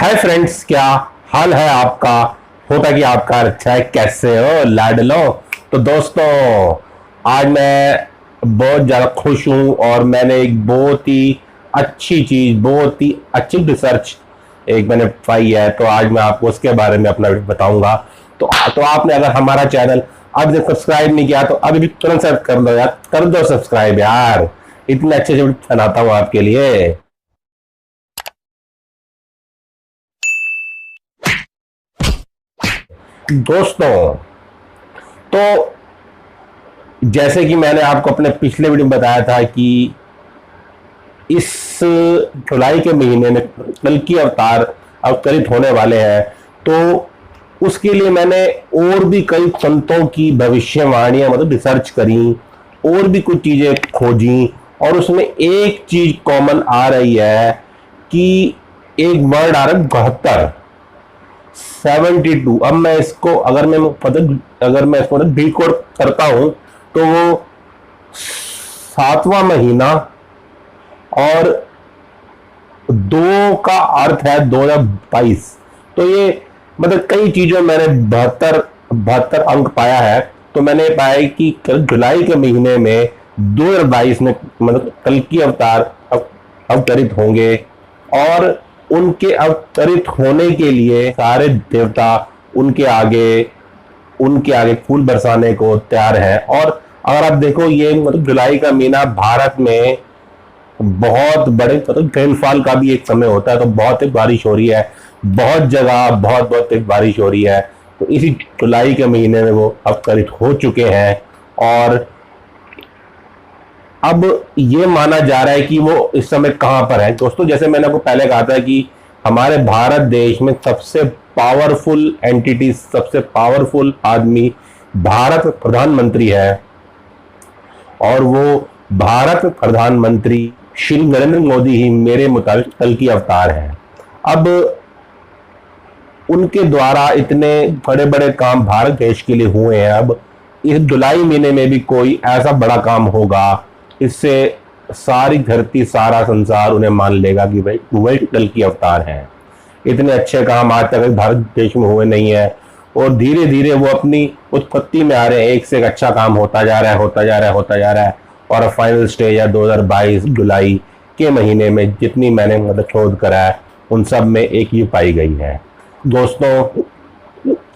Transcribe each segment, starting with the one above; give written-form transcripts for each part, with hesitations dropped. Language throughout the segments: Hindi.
हाय फ्रेंड्स, क्या हाल है आपका। होता कि आपका अच्छा है। कैसे हो लाडलो। तो दोस्तों, आज मैं बहुत ज़्यादा खुश हूँ और मैंने एक बहुत ही अच्छी चीज़, बहुत ही अच्छी रिसर्च एक मैंने पाई है। तो आज मैं आपको उसके बारे में अपना बताऊंगा। तो आपने अगर हमारा चैनल अभी तक सब्सक्राइब नहीं किया तो अभी भी तुरंत सर्च कर दो यार, कर दो सब्सक्राइब यार। इतने अच्छे से बनाता हूँ आपके लिए। दोस्तों, तो जैसे कि मैंने आपको अपने पिछले वीडियो में बताया था कि इस जुलाई के महीने में कल की अवतार अवतरित होने वाले हैं। तो उसके लिए मैंने और भी कई संतों की भविष्यवाणियां मतलब रिसर्च करी, और भी कुछ चीजें खोजी, और उसमें एक चीज कॉमन आ रही है कि एक वर्ड आ रहा है 72, 72। अब मैं इसको अगर मैं इसको डिकोड करता हूं तो वो सातवां महीना और दो का अर्थ है 2022। तो ये मतलब कई चीजों में मैंने बहत्तर बहत्तर अंक पाया है। तो मैंने पाया कि कल जुलाई के महीने में 2022 में मतलब कल की अवतार अवतरित होंगे, और उनके अवतरित होने के लिए सारे देवता उनके आगे उनके आगे फूल बरसाने को तैयार है। और अगर आप देखो, ये मतलब जुलाई का महीना भारत में बहुत बड़े मतलब रेनफॉल का भी एक समय होता है। तो बहुत तेज बारिश हो रही है, बहुत जगह बहुत बहुत तेज बारिश हो रही है। तो इसी जुलाई के महीने में वो अवतरित हो चुके हैं। और अब ये माना जा रहा है कि वो इस समय कहां पर है। दोस्तों, जैसे मैंने आपको पहले कहा था कि हमारे भारत देश में सबसे पावरफुल एंटिटी, सबसे पावरफुल आदमी भारत प्रधानमंत्री है। और वो भारत प्रधानमंत्री श्री नरेंद्र मोदी ही मेरे मुताबिक कल की अवतार है। अब उनके द्वारा इतने बड़े बड़े काम भारत देश के लिए हुए हैं। अब इस जुलाई महीने में भी कोई ऐसा बड़ा काम होगा, इससे सारी धरती, सारा संसार उन्हें मान लेगा कि भाई वही कल की अवतार है। इतने अच्छे काम आज तक भारत देश में हुए नहीं है, और धीरे धीरे वो अपनी उत्पत्ति में आ रहे हैं। एक से एक अच्छा काम होता जा रहा है, होता जा रहा है, होता जा रहा है। और फाइनल स्टेज है 2022 जुलाई के महीने में। जितनी मैंने मतलब शोध करा है उन सब में एक ही पाई गई है। दोस्तों,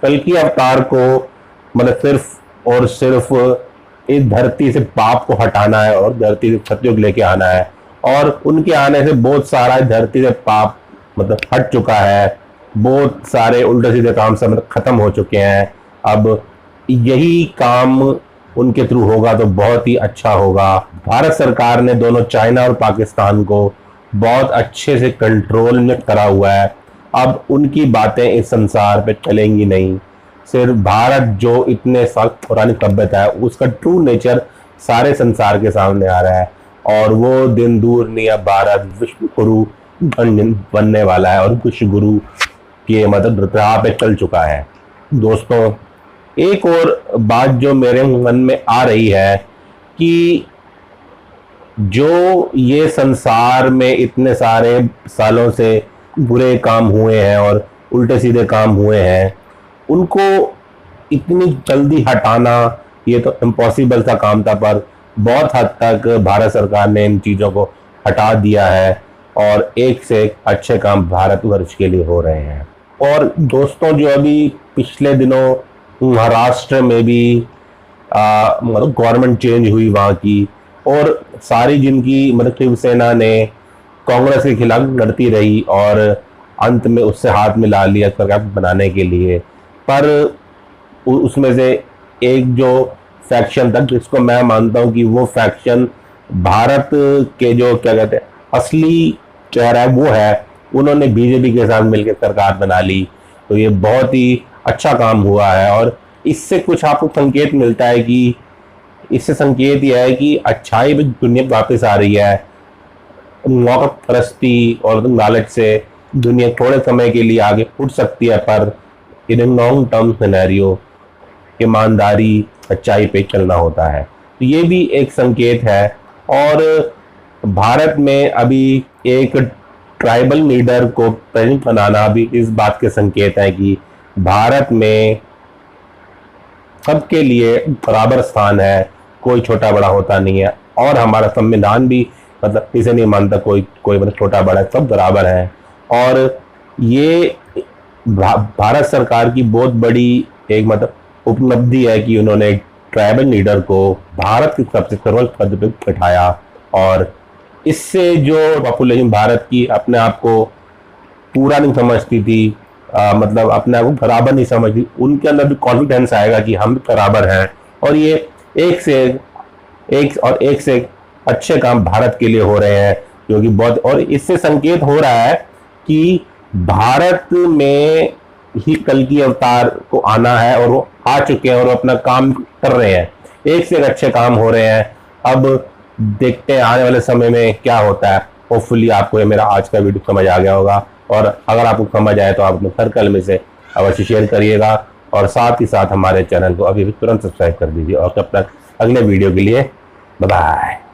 कल की अवतार को मतलब सिर्फ और सिर्फ इस धरती से पाप को हटाना है और धरती से सतयुग लेके आना है। और उनके आने से बहुत सारा धरती से पाप मतलब हट चुका है। बहुत सारे उल्टे सीधे काम सब मतलब खत्म हो चुके हैं। अब यही काम उनके थ्रू होगा तो बहुत ही अच्छा होगा। भारत सरकार ने दोनों चाइना और पाकिस्तान को बहुत अच्छे से कंट्रोल में करा हुआ है। अब उनकी बातें इस संसार पे चलेंगी नहीं। सिर्फ भारत जो इतने साल पुरानी सभ्यता है, उसका ट्रू नेचर सारे संसार के सामने आ रहा है। और वो दिन दूर नहीं, अब भारत विश्व गुरु बनने वाला है और विश्व गुरु के मतलब राह पे चल चुका है। दोस्तों, एक और बात जो मेरे मन में आ रही है कि जो ये संसार में इतने सारे सालों से बुरे काम हुए हैं और उल्टे सीधे काम हुए हैं, उनको इतनी जल्दी हटाना ये तो इम्पॉसिबल सा काम था। पर बहुत हद तक भारत सरकार ने इन चीज़ों को हटा दिया है, और एक से एक अच्छे काम भारतवर्ष के लिए हो रहे हैं। और दोस्तों, जो अभी पिछले दिनों महाराष्ट्र में भी मतलब गवर्नमेंट चेंज हुई वहाँ की, और सारी जिनकी मतलब शिवसेना ने कांग्रेस के खिलाफ लड़ती रही और अंत में उससे हाथ मिला लिया सरकार बनाने के लिए। पर उसमें से एक जो फैक्शन था, जिसको मैं मानता हूँ कि वो फैक्शन भारत के जो क्या कहते हैं असली चेहरा है वो है, उन्होंने बीजेपी के साथ मिलकर सरकार बना ली। तो ये बहुत ही अच्छा काम हुआ है। और इससे कुछ आपको संकेत मिलता है कि इससे संकेत यह है कि अच्छाई भी दुनिया वापस आ रही है। मौका परस्ती और लालच से दुनिया थोड़े समय के लिए आगे उठ सकती है, पर इन लॉन्ग टर्म सिनेरियो ईमानदारी, सच्चाई पे चलना होता है। तो ये भी एक संकेत है। और भारत में अभी एक ट्राइबल लीडर को प्रेसिडेंट बनाना भी इस बात के संकेत है कि भारत में सबके लिए बराबर स्थान है, कोई छोटा बड़ा होता नहीं है। और हमारा संविधान भी मतलब इसे नहीं मानता कोई कोई मतलब छोटा बड़ा, सब बराबर है। और ये भारत सरकार की बहुत बड़ी एक मतलब उपलब्धि है कि उन्होंने ट्राइबल लीडर को भारत के सबसे सर्वोच्च पद पर बैठाया। और इससे जो पॉपुलेशन भारत की अपने आप को पूरा नहीं समझती थी, मतलब अपने आप को बराबर नहीं समझती, उनके अंदर भी कॉन्फिडेंस आएगा कि हम बराबर हैं। और ये एक से एक अच्छे काम भारत के लिए हो रहे हैं, जो कि बहुत, और इससे संकेत हो रहा है कि भारत में ही कल की अवतार को आना है, और वो आ चुके हैं और वो अपना काम कर रहे हैं, एक से एक अच्छे काम हो रहे हैं। अब देखते हैं आने वाले समय में क्या होता है। होपफुली आपको ये मेरा आज का वीडियो समझ आ गया होगा, और अगर आपको समझ आए तो आप अपने सर्कल में से अवश्य शेयर करिएगा, और साथ ही साथ हमारे चैनल को अभी भी तुरंत सब्सक्राइब कर दीजिए। और तब तक अगले वीडियो के लिए बाय बाय।